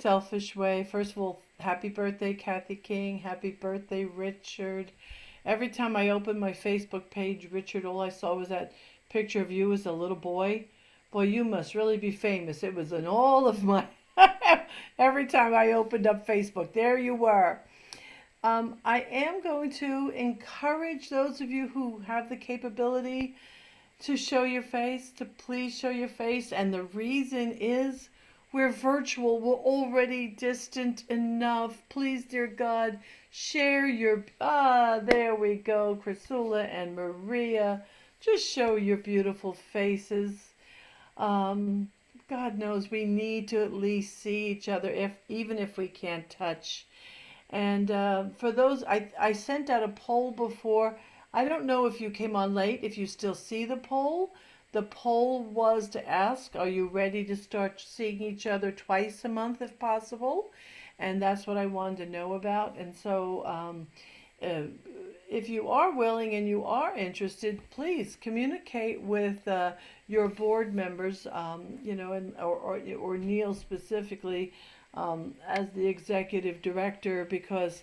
selfish way. First of all, happy birthday, Kathy King. Happy birthday, Richard. Every time I opened my Facebook page, Richard, all I saw was that picture of you as a little boy. Boy, you must really be famous. It was in all of my. Every time I opened up Facebook, there you were. I am going to encourage those of you who have the capability to show your face, to please show your face. And the reason is we're virtual. We're already distant enough. Please, dear God, share your. There we go. Chrysula and Maria. Just show your beautiful faces. Um, God knows we need to at least see each other, if even if we can't touch. And for those, I sent out a poll before. I don't know if you came on late, if you still see the poll. The poll was to ask, are you ready to start seeing each other twice a month if possible? And that's what I wanted to know about. And so uh, if you are willing and you are interested, please communicate with your board members, or Neil specifically as the executive director, because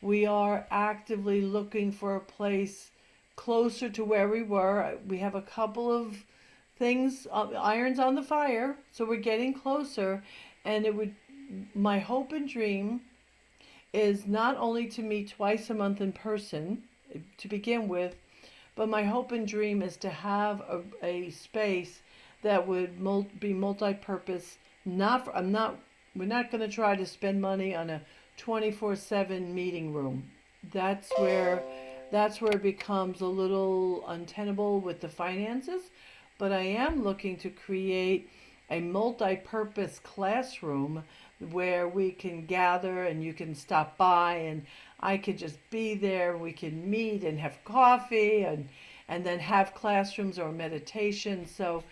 we are actively looking for a place closer to where we were. We have a couple of things, irons on the fire, so we're getting closer. And it would, my hope and dream is not only to meet twice a month in person to begin with, but my hope and dream is to have a space that would be multi-purpose. Not for, I'm not We're not going to try to spend money on a 24/7 meeting room. That's where that's where it becomes a little untenable with the finances, but I am looking to create a multi-purpose classroom where we can gather and you can stop by and I could just be there. We can meet and have coffee and then have classrooms or meditation. So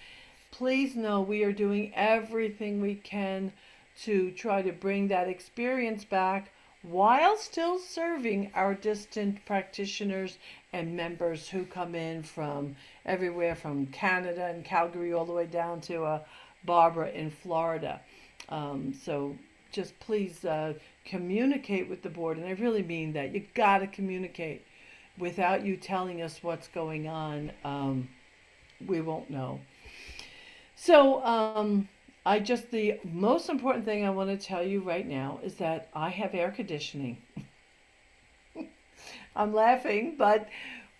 please know we are doing everything we can to try to bring that experience back while still serving our distant practitioners and members who come in from everywhere from Canada and Calgary all the way down to Barbara in Florida. So just please communicate with the board, and I really mean that. You got to communicate. Without you telling us what's going on, we won't know. So, the most important thing I want to tell you right now is that I have air conditioning. I'm laughing, but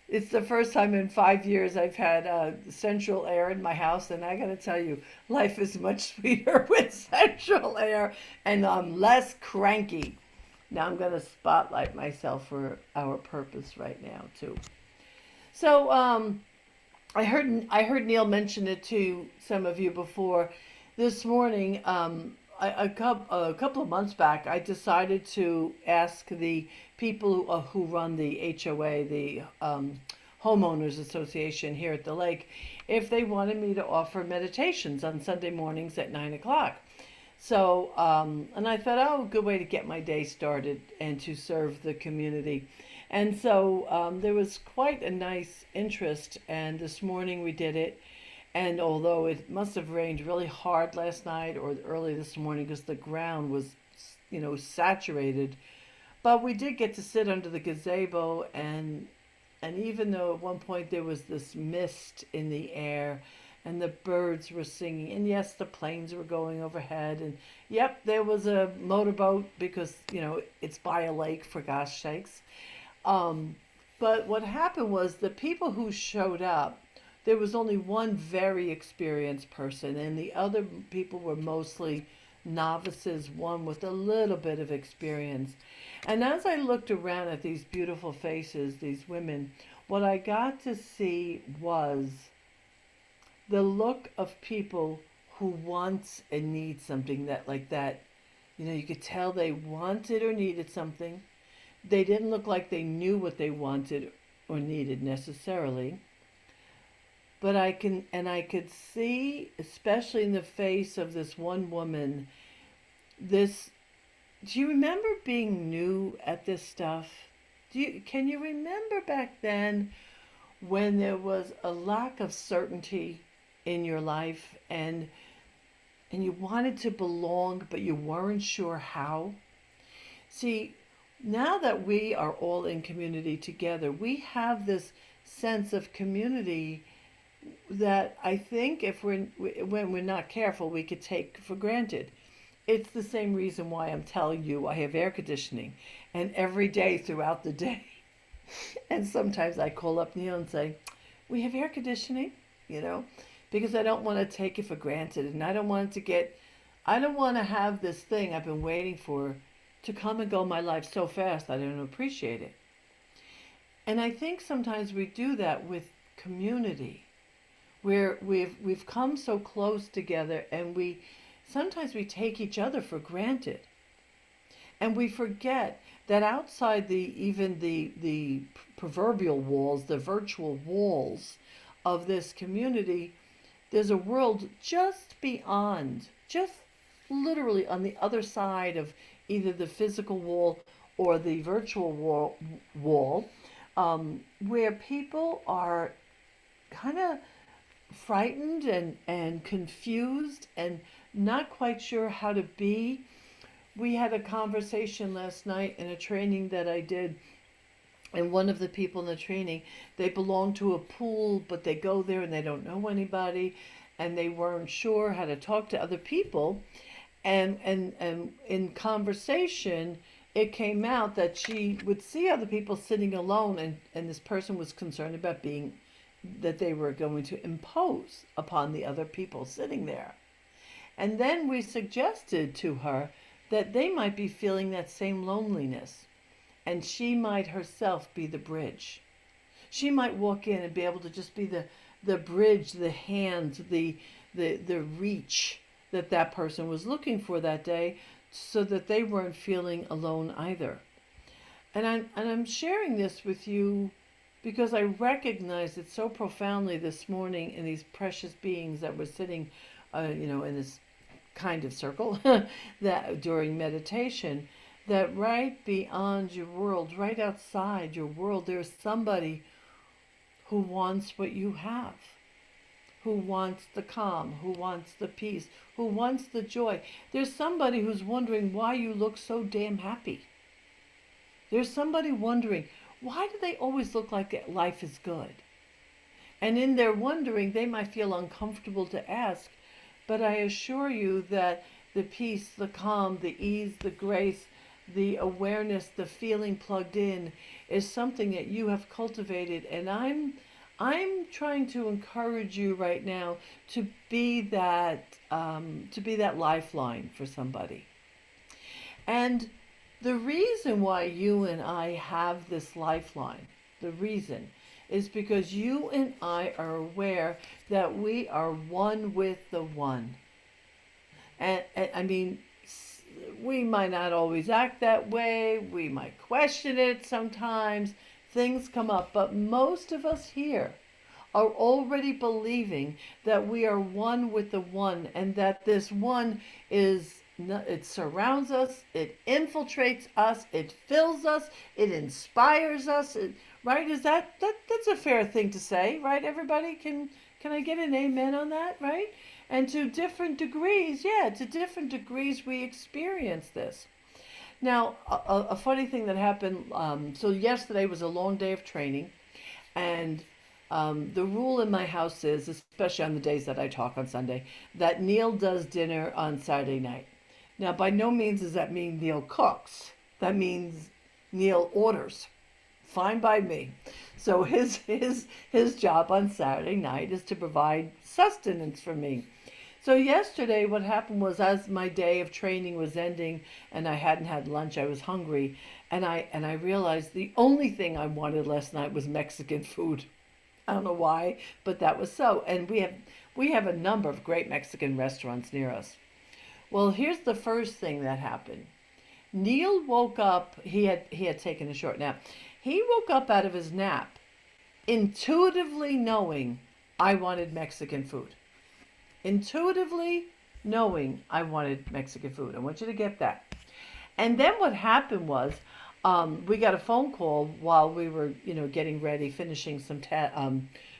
it's the first time in 5 years I've had central air in my house, and I got to tell you, life is much sweeter with central air, and I'm less cranky. Now I'm going to spotlight myself for our purpose right now too. So I heard Neil mention it to some of you before. This morning, a couple of months back, I decided to ask the people who run the HOA, the homeowners association here at the lake, if they wanted me to offer meditations on Sunday mornings at 9 o'clock. So, and I thought, oh, good way to get my day started and to serve the community. And so there was quite a nice interest, and this morning we did it. And although it must have rained really hard last night or early this morning because the ground was, saturated, but we did get to sit under the gazebo, and even though at one point there was this mist in the air and the birds were singing, and yes, the planes were going overhead, and yep, there was a motorboat because, it's by a lake, for gosh sakes. Um, but what happened was the people who showed up, there was only one very experienced person, and the other people were mostly novices, one with a little bit of experience. And as I looked around at these beautiful faces, these women, what I got to see was the look of people who wants and need something that like that. You could tell they wanted or needed something. They didn't look like they knew what they wanted or needed necessarily. But I could see, especially in the face of this one woman, this, do you remember being new at this stuff? Can you remember back then when there was a lack of certainty in your life, and and you wanted to belong, but you weren't sure how. See, now that we are all in community together, we have this sense of community that I think if when we're not careful, we could take for granted. It's the same reason why I'm telling you I have air conditioning, and every day throughout the day, and sometimes I call up Neil and say, "We have air conditioning," you know, because I don't want to take it for granted, and I don't want to have this thing I've been waiting for to come and go my life so fast I don't appreciate it. And I think sometimes we do that with community, where we've come so close together, and we sometimes we take each other for granted, and we forget that outside the proverbial walls, the virtual walls of this community, there's a world just beyond, just literally on the other side of either the physical wall or the virtual wall, where people are kind of frightened and confused and not quite sure how to be. We had a conversation last night in a training that I did, and one of the people in the training, they belong to a pool, but they go there and they don't know anybody, and they weren't sure how to talk to other people. And in conversation, it came out that she would see other people sitting alone, and this person was concerned about being that they were going to impose upon the other people sitting there. And then we suggested to her that they might be feeling that same loneliness, and she might herself be the bridge. She might walk in and be able to just be the bridge, the hand, the reach that person was looking for that day, so that they weren't feeling alone either. And I'm sharing this with you because I recognized it so profoundly this morning in these precious beings that were sitting, in this kind of circle that during meditation, that right beyond your world, right outside your world, there's somebody who wants what you have, who wants the calm, who wants the peace, who wants the joy. There's somebody who's wondering why you look so damn happy. There's somebody wondering, why do they always look like life is good? And in their wondering, they might feel uncomfortable to ask, but I assure you that the peace, the calm, the ease, the grace, the awareness, the feeling plugged in is something that you have cultivated. And I'm trying to encourage you right now to be that lifeline for somebody. And the reason why you and I have this lifeline, the reason is because you and I are aware that we are one with the one. And I mean, we might not always act that way. We might question it sometimes. Things come up. But most of us here are already believing that we are one with the one, and that this one it surrounds us, it infiltrates us, it fills us, it inspires us. Right? Is that's a fair thing to say, right? Everybody, can I get an amen on that, right? And to different degrees, we experience this. Now, a funny thing that happened, so yesterday was a long day of training, and the rule in my house is, especially on the days that I talk on Sunday, that Neil does dinner on Saturday night. Now, by no means does that mean Neil cooks. That means Neil orders. Fine by me. So his job on Saturday night is to provide sustenance for me. So yesterday what happened was, as my day of training was ending and I hadn't had lunch, I was hungry, and I realized the only thing I wanted last night was Mexican food. I don't know why, but that was so. And we have a number of great Mexican restaurants near us. Well, here's the first thing that happened. Neil woke up, he had taken a short nap. He woke up out of his nap intuitively knowing I wanted Mexican food. Intuitively knowing I wanted Mexican food. I want you to get that. And then what happened was, we got a phone call while we were, getting ready, finishing some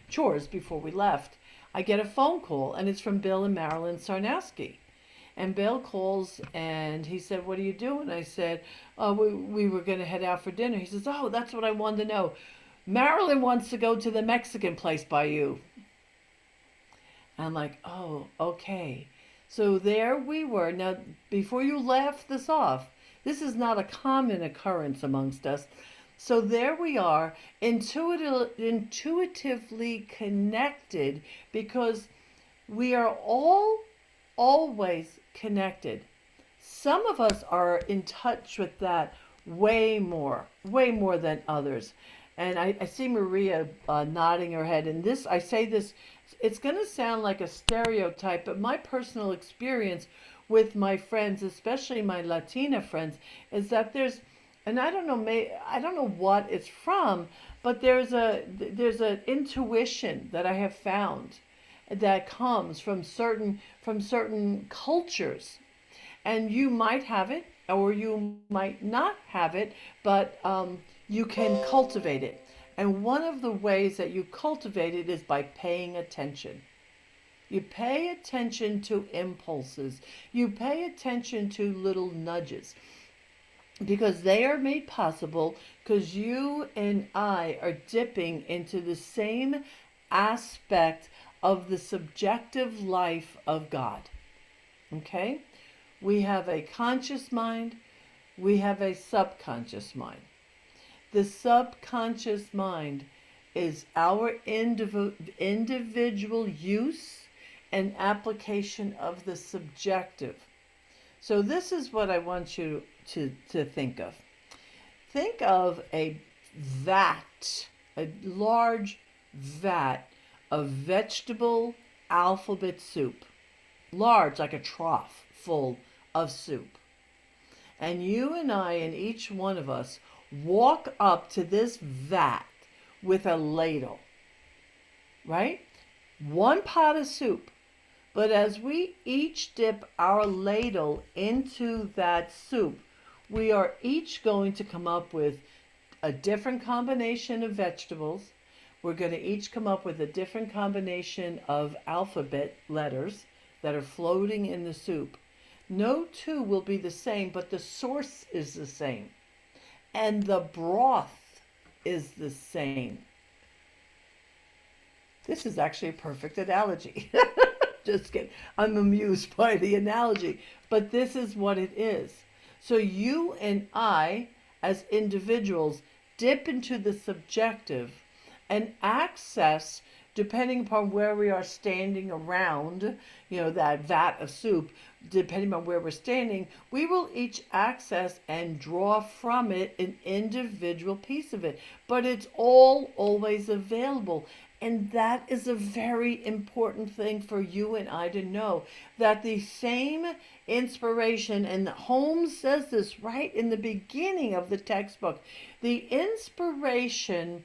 chores before we left. I get a phone call, and it's from Bill and Marilyn Sarnowski. And Bill calls and he said, "What are you doing?" I said, "Oh, we were going to head out for dinner." He says, "Oh, that's what I wanted to know. Marilyn wants to go to the Mexican place by you." I'm like, "Oh, okay." So there we were. Now, before you laugh this off, this is not a common occurrence amongst us. So there we are, intuitively connected, because we are all always connected. Some of us are in touch with that way more than others. And I see Maria nodding her head. And this, I say this, it's going to sound like a stereotype, but my personal experience with my friends, especially my Latina friends, is that there's, and I don't know, I don't know what it's from, but there's an intuition that I have found that comes from certain cultures, and you might have it or you might not have it, but you can cultivate it. And one of the ways that you cultivate it is by paying attention. You pay attention to impulses. You pay attention to little nudges, because they are made possible because you and I are dipping into the same aspect of the subjective life of God. Okay? We have a conscious mind, we have a subconscious mind. The subconscious mind is our individual use and application of the subjective. So this is what I want you to think of. Think of a vat, a large vat of vegetable alphabet soup, large like a trough full of soup. And you and I and each one of us walk up to this vat with a ladle, right? One pot of soup. But as we each dip our ladle into that soup, we are each going to come up with a different combination of vegetables. We're going to each come up with a different combination of alphabet letters that are floating in the soup. No two will be the same, but the source is the same. And the broth is the same. This is actually a perfect analogy. Just kidding. I'm amused by the analogy. But this is what it is. So you and I, as individuals, dip into the subjective and access, depending upon where we are standing around, that vat of soup, depending on where we're standing, we will each access and draw from it an individual piece of it. But it's all always available. And that is a very important thing for you and I to know, that the same inspiration, and Holmes says this right in the beginning of the textbook, the inspiration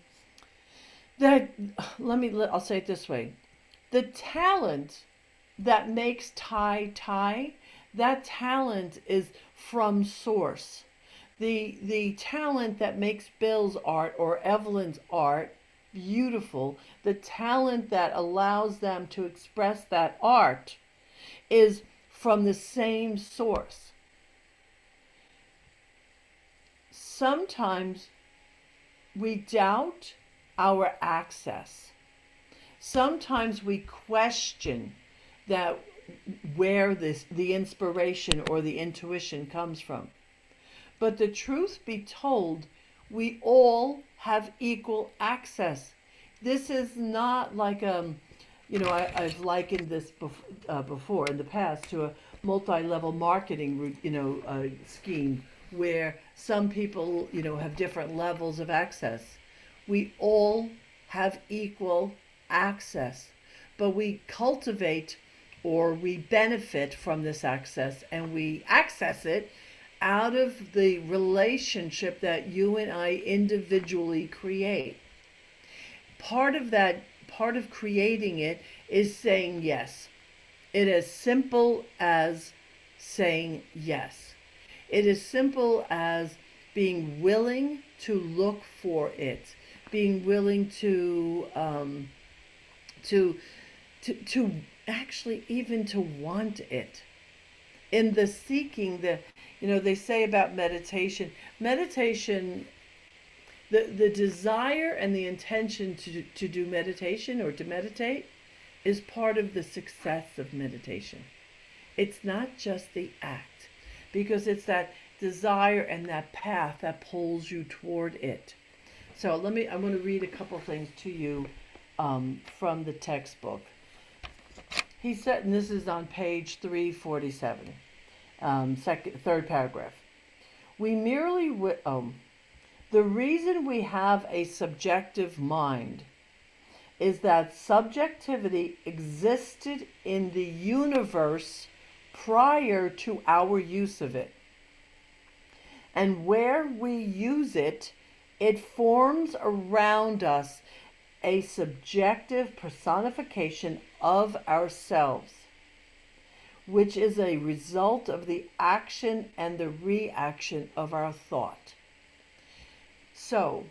that, I'll say it this way, the talent that makes Thai, that talent is from source. The talent that makes Bill's art or Evelyn's art beautiful, the talent that allows them to express that art, is from the same source. Sometimes we doubt our access. Sometimes we question that where the inspiration or the intuition comes from. But the truth be told, we all have equal access. This is not like I've likened this before in the past to a multi-level marketing scheme where some people have different levels of access. We all have equal access, but we cultivate or we benefit from this access, and we access it out of the relationship that you and I individually create. Part of creating it is saying yes. It is simple as saying yes. It is simple as being willing to look for it, being willing to actually even to want it. in the seeking, they say about meditation, the desire and the intention to do meditation or to meditate is part of the success of meditation. It's not just the act, because it's that desire and that path that pulls you toward it. So I'm going to read a couple things to you from the textbook. He said, and this is on page 347, third paragraph. We merely, the reason we have a subjective mind is that subjectivity existed in the universe prior to our use of it. And where we use it, it forms around us a subjective personification of ourselves, which is a result of the action and the reaction of our thought. So,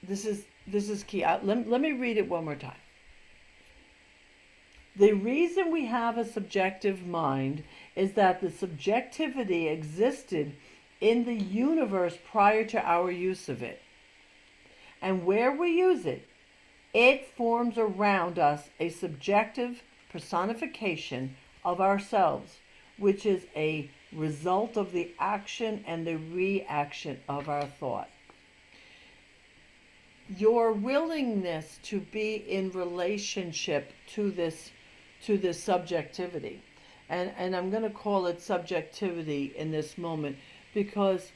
this is key. Let me read it one more time. The reason we have a subjective mind is that the subjectivity existed in the universe prior to our use of it. And where we use it, it forms around us a subjective personification of ourselves, which is a result of the action and the reaction of our thought. Your willingness to be in relationship to this subjectivity, and I'm going to call it subjectivity in this moment, because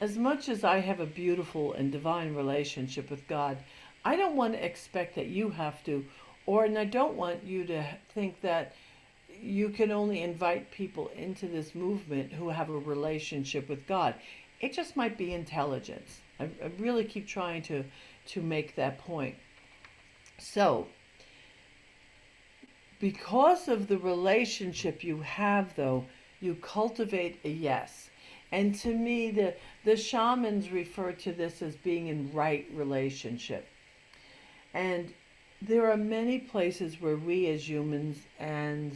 as much as I have a beautiful and divine relationship with God, I don't want to expect that you have to, and I don't want you to think that you can only invite people into this movement who have a relationship with God. It just might be intelligence. I really keep trying to make that point. So, because of the relationship you have, though, you cultivate a yes. And to me, the shamans refer to this as being in right relationship. And there are many places where we as humans, and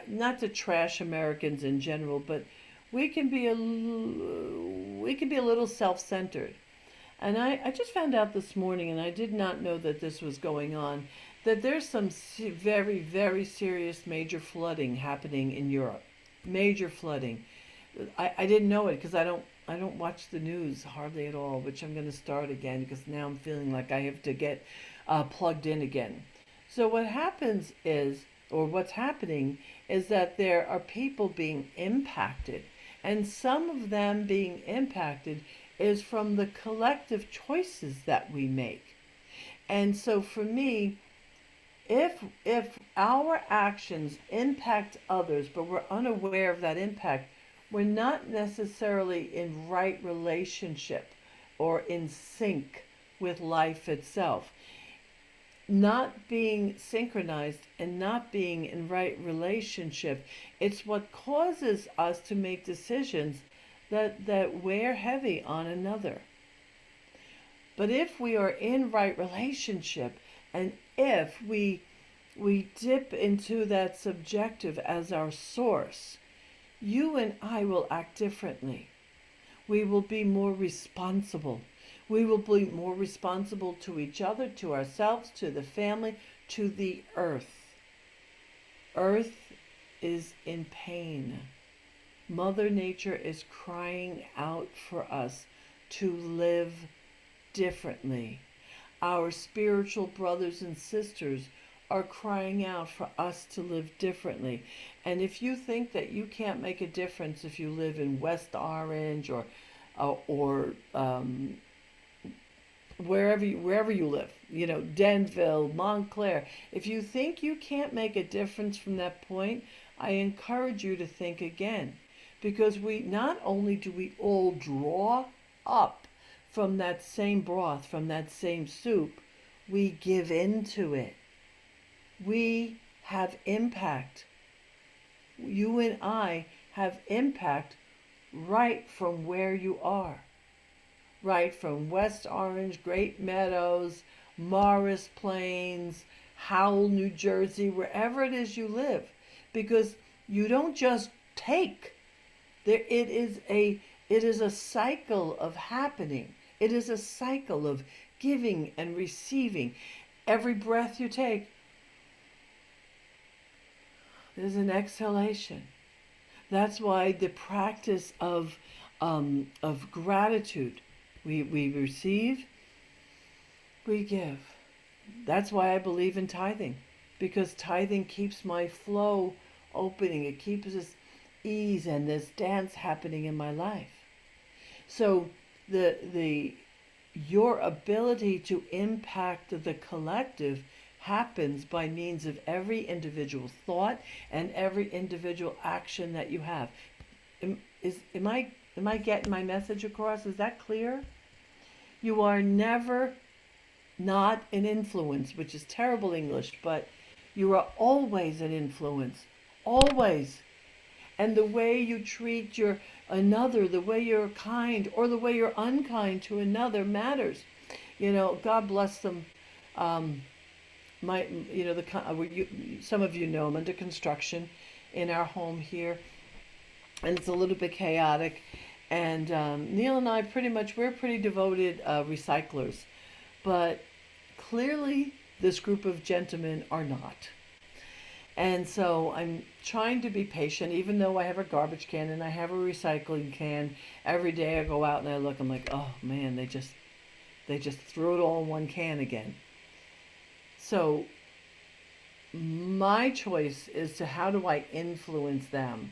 not to trash Americans in general, but we can be a little self-centered. And I just found out this morning, and I did not know that this was going on, that there's some very, very serious major flooding happening in Europe. Major flooding. I didn't know it because I don't watch the news hardly at all, which I'm going to start again because now I'm feeling like I have to get plugged in again. So what happens is, or what's happening is that there are people being impacted, and some of them being impacted is from the collective choices that we make. And so for me, if our actions impact others, but we're unaware of that impact, we're not necessarily in right relationship or in sync with life itself. Not being synchronized and not being in right relationship, it's what causes us to make decisions that wear heavy on another. But if we are in right relationship, and if we dip into that subjective as our source, you and I will act differently. We will be more responsible. We will be more responsible to each other, to ourselves, to the family, to the earth. Earth is in pain. Mother Nature is crying out for us to live differently. Our spiritual brothers and sisters are crying out for us to live differently. And if you think that you can't make a difference if you live in West Orange or wherever you live, Denville, Montclair, if you think you can't make a difference from that point, I encourage you to think again. Because not only do we all draw up from that same broth, from that same soup, we give into it. We have impact. You and I have impact right from where you are. Right from West Orange, Great Meadows, Morris Plains, Howell, New Jersey, wherever it is you live. because you don't just take. There, it is a cycle of happening. It is a cycle of giving and receiving. Every breath you take, there's an exhalation. That's why the practice of gratitude, we receive, we give. That's why I believe in tithing, because tithing keeps my flow opening. It keeps this ease and this dance happening in my life. So the your ability to impact the collective happens by means of every individual thought and every individual action that you have. Am I getting my message across? Is that clear? You are never not an influence, which is terrible English, but you are always an influence. Always. And the way you treat another, the way you're kind or the way you're unkind to another matters. God bless them. Some of you know I'm under construction in our home here, and it's a little bit chaotic. And Neil and I we're pretty devoted recyclers, but clearly this group of gentlemen are not. And so I'm trying to be patient, even though I have a garbage can and I have a recycling can. Every day I go out and I look, I'm like, oh man, they just threw it all in one can again. So my choice is to how do I influence them?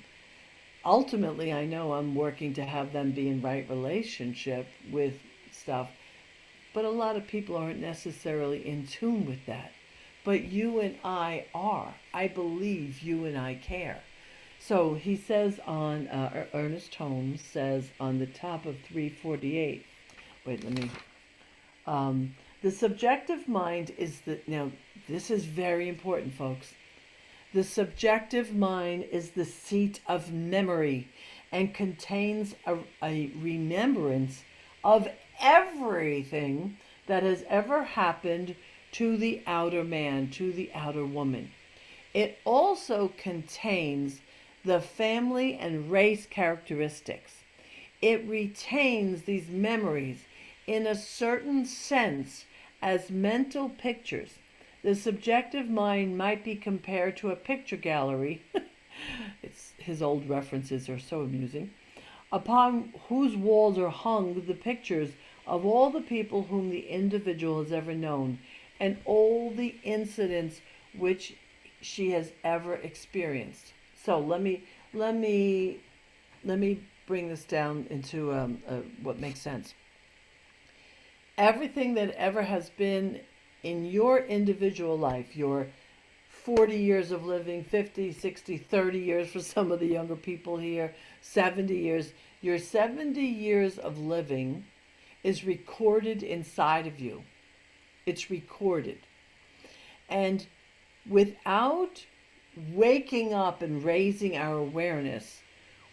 Ultimately, I know I'm working to have them be in right relationship with stuff, but a lot of people aren't necessarily in tune with that. But you and I are. I believe you and I care. So he says Ernest Holmes says on the top of 348, the subjective mind is now this is very important, folks. The subjective mind is the seat of memory and contains a remembrance of everything that has ever happened to the outer man, to the outer woman. It also contains the family and race characteristics. It retains these memories in a certain sense as mental pictures. The subjective mind might be compared to a picture gallery. His old references are so amusing. Upon whose walls are hung the pictures of all the people whom the individual has ever known, and all the incidents which she has ever experienced. So let me bring this down into what makes sense. Everything that ever has been in your individual life, your 40 years of living, 50, 60, 30 years for some of the younger people here, 70 years, your 70 years of living is recorded inside of you. It's recorded. And without waking up and raising our awareness,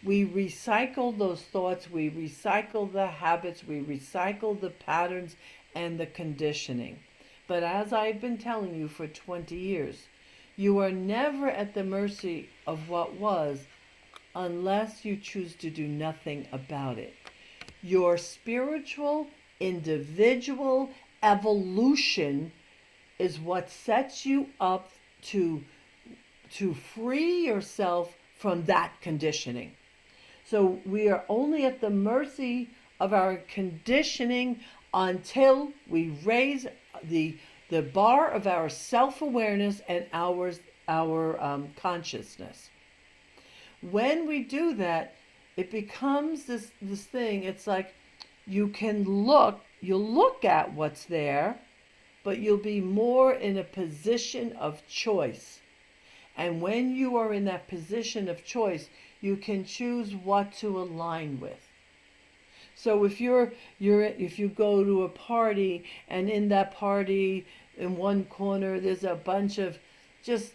we recycle those thoughts, we recycle the habits, we recycle the patterns and the conditioning. But as I've been telling you for 20 years, you are never at the mercy of what was unless you choose to do nothing about it. Your spiritual, individual evolution is what sets you up to free yourself from that conditioning. So we are only at the mercy of our conditioning until we raise the bar of our self-awareness and our consciousness. When we do that, it becomes this thing. It's like you'll look at what's there, but you'll be more in a position of choice. And when you are in that position of choice, you can choose what to align with. So if if you go to a party and in that party in one corner there's a bunch of just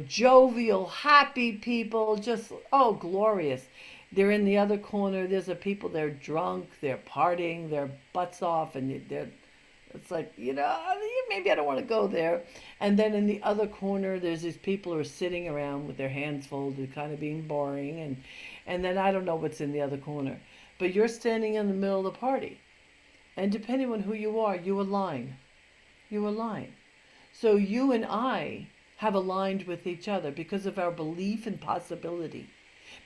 jovial, happy people, just glorious. They're in the other corner. There's a people, they're drunk, they're partying their butts off, and it's like, you maybe I don't want to go there. And then in the other corner, there's these people who are sitting around with their hands folded, kind of being boring. And then I don't know what's in the other corner. But you're standing in the middle of the party. And depending on who you are, you align. You align. So you and I have aligned with each other because of our belief in possibility,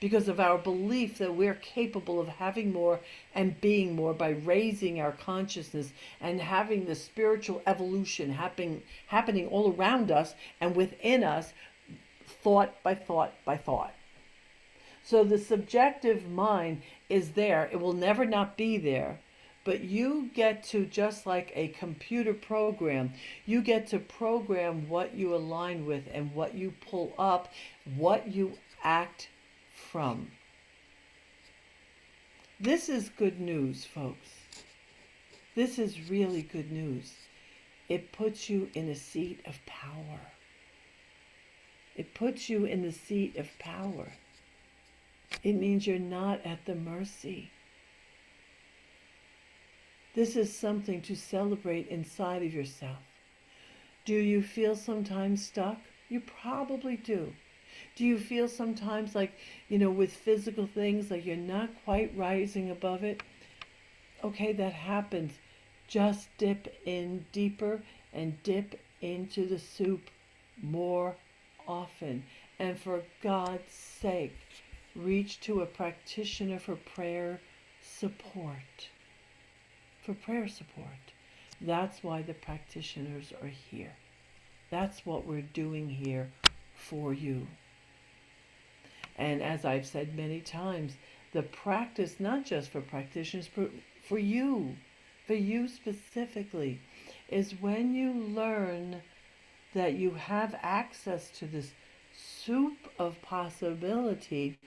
because of our belief that we're capable of having more and being more by raising our consciousness and having the spiritual evolution happening all around us and within us, thought by thought by thought. So the subjective mind is there. It will never not be there. But you get to, just like a computer program, you get to program what you align with and what you pull up, what you act from. This is good news, folks. This is really good news. It puts you in a seat of power. It puts you in the seat of power. It means you're not at the mercy. This is something to celebrate inside of yourself. Do you feel sometimes stuck? You probably do. Do you feel sometimes like, with physical things, like you're not quite rising above it? Okay, that happens. Just dip in deeper and dip into the soup more often. And for God's sake, reach to a practitioner for prayer support. For prayer support. That's why the practitioners are here. That's what we're doing here for you. And as I've said many times, the practice, not just for practitioners, but for you specifically, is when you learn that you have access to this soup of possibility,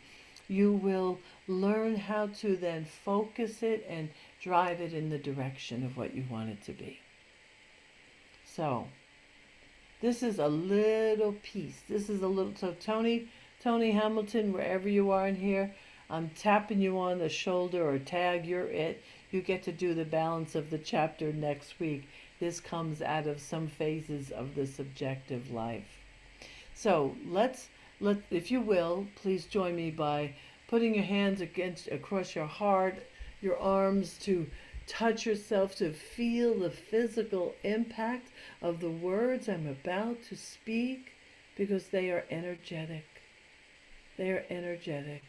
you will learn how to then focus it and drive it in the direction of what you want it to be. So, this is a little piece. So Tony Hamilton, wherever you are in here, I'm tapping you on the shoulder or tag, you're it. You get to do the balance of the chapter next week. This comes out of some phases of the subjective life. So if you will, please join me by putting your hands across your heart, your arms, to touch yourself, to feel the physical impact of the words I'm about to speak, because they are energetic. They are energetic.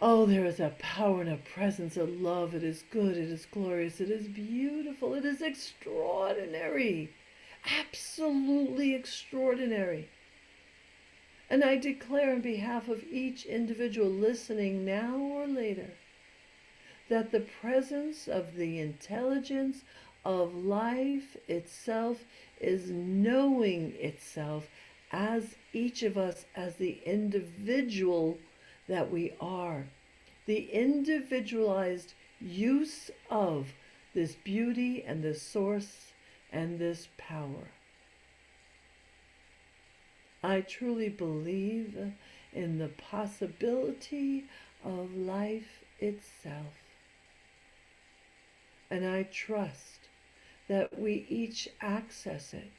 Oh, there is a power and a presence, a love. It is good, it is glorious, it is beautiful, it is extraordinary. Absolutely extraordinary. And I declare on behalf of each individual listening now or later that the presence of the intelligence of life itself is knowing itself as each of us, as the individual that we are. The individualized use of this beauty and this source and this power. I truly believe in the possibility of life itself. And I trust that we each access it.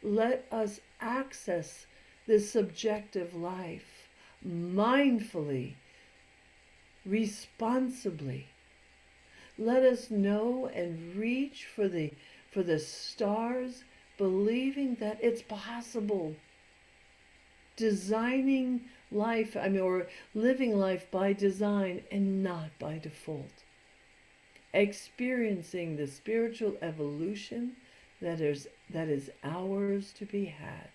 Let us access this subjective life mindfully, responsibly. Let us know and reach for the stars, believing that it's possible. Designing life, or living life by design and not by default. Experiencing the spiritual evolution that is ours to be had.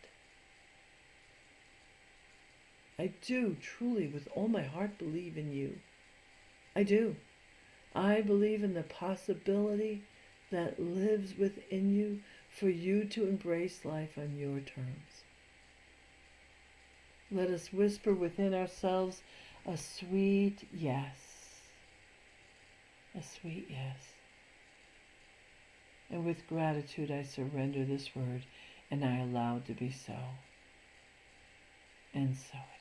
I do truly, with all my heart, believe in you. I do. I believe in the possibility that lives within you for you to embrace life on your terms. Let us whisper within ourselves a sweet yes. A sweet yes. And with gratitude, I surrender this word, and I allow it to be so. And so it is.